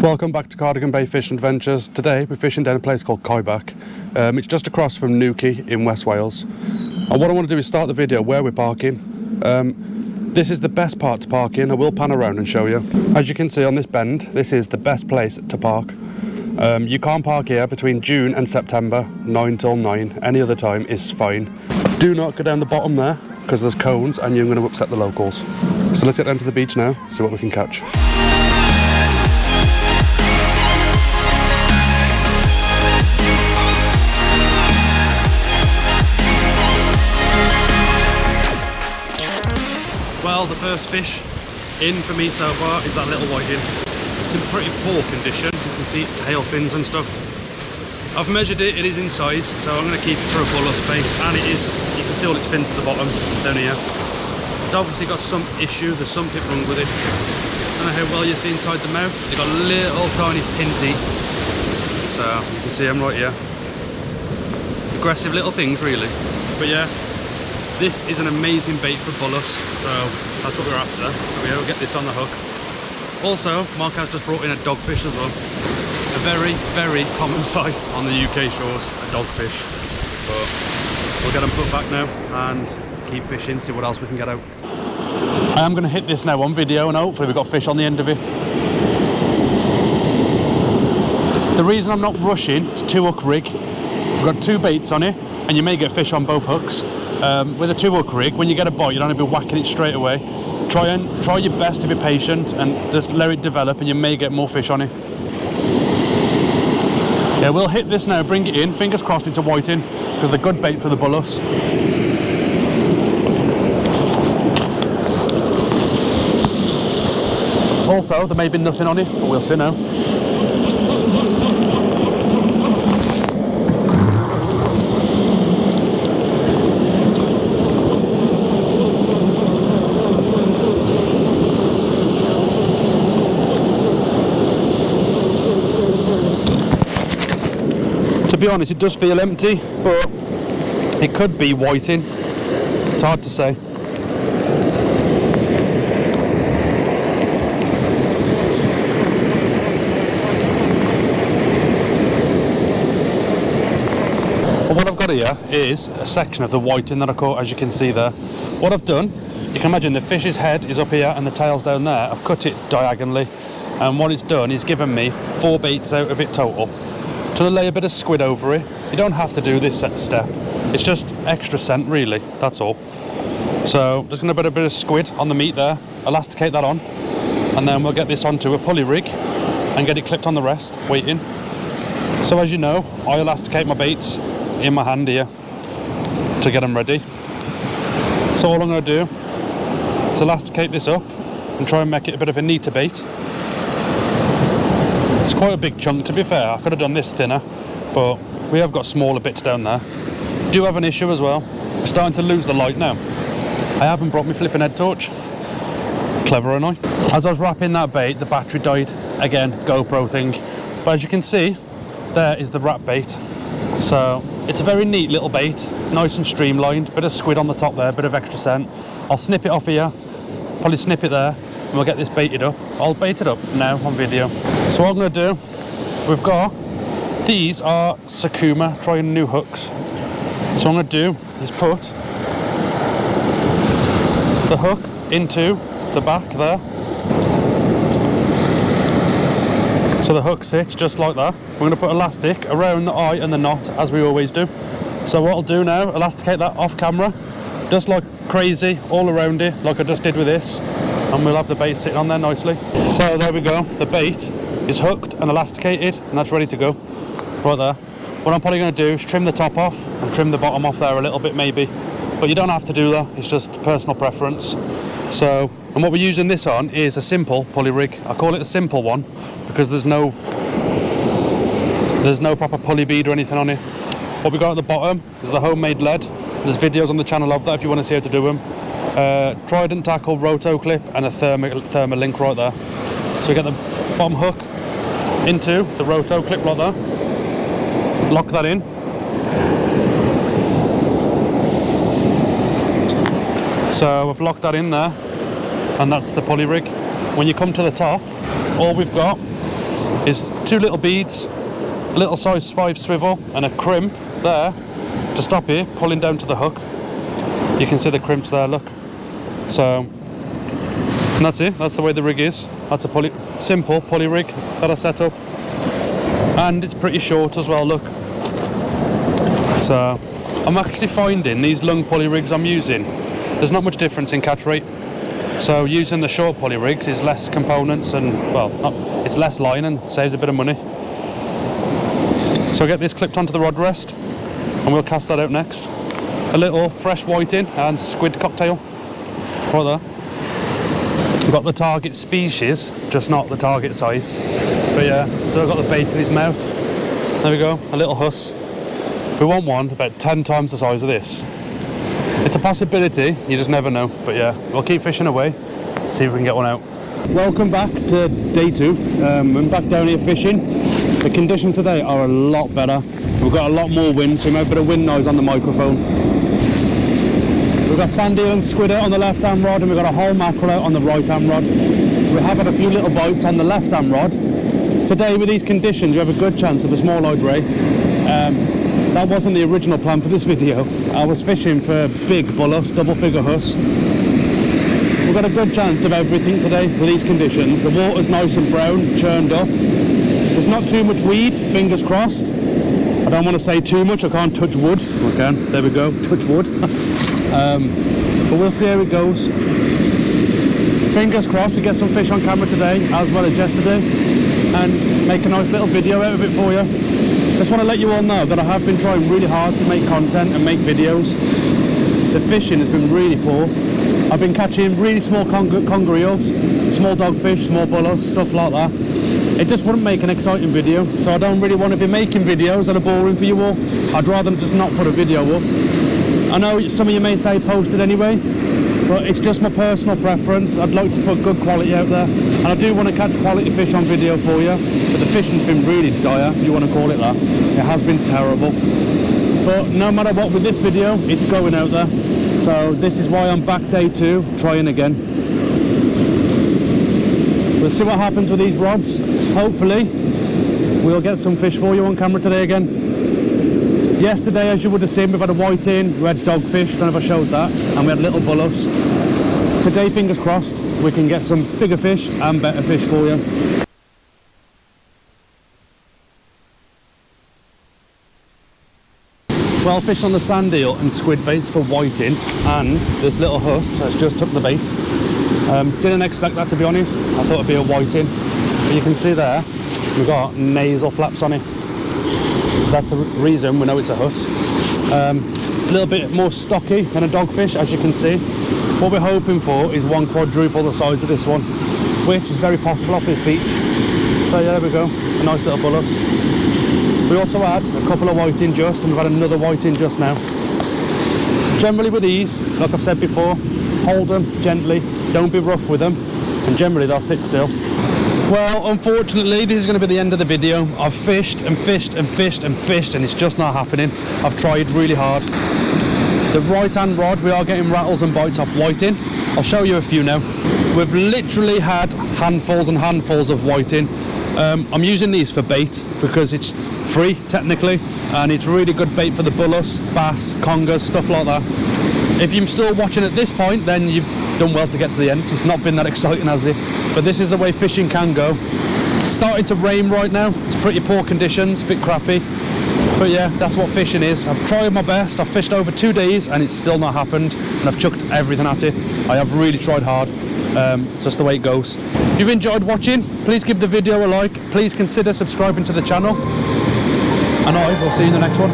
Welcome back to Cardigan Bay Fishing Adventures. Today we're fishing down a place called CEIBACH. It's just across from Newquay in West Wales. And what I want to do is start the video where we're parking. This is the best part to park in. I will pan around and show you. As you can see on this bend, this is the best place to park. You can't park here between June and September, 9 till 9. Any other time is fine. Do not go down the bottom there because there's cones and you're going to upset the locals. So let's get down to the beach now, see what we can catch. Well, the first fish in for me so far is that little whiting. It's in pretty poor condition. You can see its tail fins and stuff. I've measured it, it is in size, so I'm going to keep it for a bullhuss bait. And it is, you can see all its fins at the bottom down here. It's obviously got some issue, there's something wrong with it. I don't know how well you see inside the mouth. They've got a little tiny pinty. So you can see them right here. Aggressive little things really. But yeah, this is an amazing bait for bullhuss, so that's what we're after. So we'll get this on the hook. Also, Mark has just brought in a dogfish as well. A very, very common sight on the UK shores, a dogfish. But we'll get them put back now and keep fishing, see what else we can get out. I am going to hit this now on video and hopefully we've got fish on the end of it. The reason I'm not rushing, it's a 2-hook rig. We've got 2 baits on it and you may get fish on both hooks. With a 2-hook rig, when you get a bite, you don't have to be whacking it straight away. Try your best to be patient and just let it develop and you may get more fish on it. Yeah, we'll hit this now, bring it in, fingers crossed it's a whiting, because they're good bait for the bullhuss. Also, there may be nothing on it, but we'll see now. To be honest, it does feel empty, but it could be whiting. It's hard to say. But what I've got here is a section of the whiting that I caught, as you can see there. What I've done, you can imagine the fish's head is up here and the tail's down there. I've cut it diagonally, and what it's done is given me 4 baits out of it total. To lay a bit of squid over it. You don't have to do this step, it's just extra scent really, that's all. So just going to put a bit of squid on the meat there, elasticate that on, and then we'll get this onto a pulley rig and get it clipped on the rest, waiting. So as you know, I elasticate my baits in my hand here to get them ready. So all I'm going to do is elasticate this up and try and make it a bit of a neater bait. It's quite a big chunk, to be fair. I could have done this thinner, but we have got smaller bits down there. Do have an issue as well. We're starting to lose the light now. I haven't brought my flipping head torch. Clever, ain't I? As I was wrapping that bait, the battery died. Again, GoPro thing. But as you can see, there is the rat bait. So it's a very neat little bait, nice and streamlined. Bit of squid on the top there, bit of extra scent. I'll snip it off here, probably snip it there, and we'll get this baited up. I'll bait it up now on video. So what I'm going to do, we've got, these are Sakuma, trying new hooks. So what I'm going to do is put the hook into the back there. So the hook sits just like that. We're going to put elastic around the eye and the knot, as we always do. So what I'll do now, elasticate that off camera, just like crazy, all around it, like I just did with this. And we'll have the bait sitting on there nicely. So there we go, the bait is hooked and elasticated and that's ready to go right there. What I'm probably going to do is trim the top off and trim the bottom off there a little bit maybe, but you don't have to do that, it's just personal preference. So, and what we're using this on is a simple pulley rig. I call it a simple one because there's no proper pulley bead or anything on it. What we got at the bottom is the homemade lead. There's videos on the channel of that if you want to see how to do them. Trident tackle roto clip and a thermal link right there. So we get the bottom hook into the roto clip like that, lock that in, so I've locked that in there and that's the pulley rig. When you come to the top, all we've got is 2 little beads, a little size 5 swivel, and a crimp there to stop you pulling down to the hook. You can see the crimps there, look. So, and that's it, that's the way the rig is. That's a simple pulley rig that I set up. And it's pretty short as well, look. So, I'm actually finding these long pulley rigs I'm using, there's not much difference in catch rate. So using the short pulley rigs is less components and, well, it's less line and saves a bit of money. So I'll get this clipped onto the rod rest and we'll cast that out next. A little fresh whiting and squid cocktail. Right there. We've got the target species, just not the target size. But yeah, still got the bait in his mouth. There we go, a little huss. We want one about 10 times the size of this. It's a possibility, you just never know. But yeah, we'll keep fishing away, see if we can get one out. Welcome back to day 2. I'm back down here fishing. The conditions today are a lot better. We've got a lot more wind, so we might have a bit of wind noise on the microphone. We've got sandy and squid out on the left hand rod, and we've got a whole mackerel out on the right hand rod. We have had a few little bites on the left hand rod. Today with these conditions you have a good chance of a small-eyed ray. That wasn't the original plan for this video. I was fishing for big bullhuss, double figure huss. We've got a good chance of everything today with these conditions. The water's nice and brown, churned up. There's not too much weed, fingers crossed. I don't want to say too much, I can't touch wood. I can, there we go, touch wood. But we'll see how it goes. Fingers crossed we get some fish on camera today, as well as yesterday, and make a nice little video out of it for you. Just want to let you all know that I have been trying really hard to make content and make videos. The fishing has been really poor. I've been catching really small conger eels, small dogfish, small bullhuss, stuff like that. It just wouldn't make an exciting video, so I don't really want to be making videos that are boring for you all. I'd rather just not put a video up. I know some of you may say post it anyway, but it's just my personal preference. I'd like to put good quality out there, and I do want to catch quality fish on video for you, but the fishing's been really dire, if you want to call it that. It has been terrible. But no matter what with this video, it's going out there. So this is why I'm back day 2, trying again. We'll see what happens with these rods. Hopefully, we'll get some fish for you on camera today again. Yesterday, as you would have seen, we've had a whiting, we had dogfish, don't know if I showed that, and we had little bullhuss. Today, fingers crossed, we can get some bigger fish and better fish for you. Well, fish on the sand eel and squid baits for whiting, and this little huss has just took the bait. Didn't expect that, to be honest. I thought it'd be a whiting, but you can see there we've got nasal flaps on it, so that's the reason we know it's a huss. It's a little bit more stocky than a dogfish, as you can see. What we're hoping for is 1 quadruple the size of this one, which is very possible off this beach. So yeah, there we go, a nice little bullhuss. We also had a couple of whiting just, and we've had another whiting just now. Generally with these, like I've said before, hold them gently, don't be rough with them, and generally they'll sit still. Well, unfortunately, this is going to be the end of the video. I've fished and fished and fished and fished, and it's just not happening. I've tried really hard. The right hand rod, we are getting rattles and bites off whiting. I'll show you a few now. We've literally had handfuls and handfuls of whiting. I'm using these for bait because it's free technically, and it's really good bait for the bullhuss, bass, congers, stuff like that. If you're still watching at this point, then you've done well to get to the end. It's not been that exciting, has it? But this is the way fishing can go. It's starting to rain right now. It's pretty poor conditions, a bit crappy. But yeah, that's what fishing is. I've tried my best. I've fished over 2 days and it's still not happened. And I've chucked everything at it. I have really tried hard. It's just the way it goes. If you've enjoyed watching, please give the video a like. Please consider subscribing to the channel. And I will see you in the next one.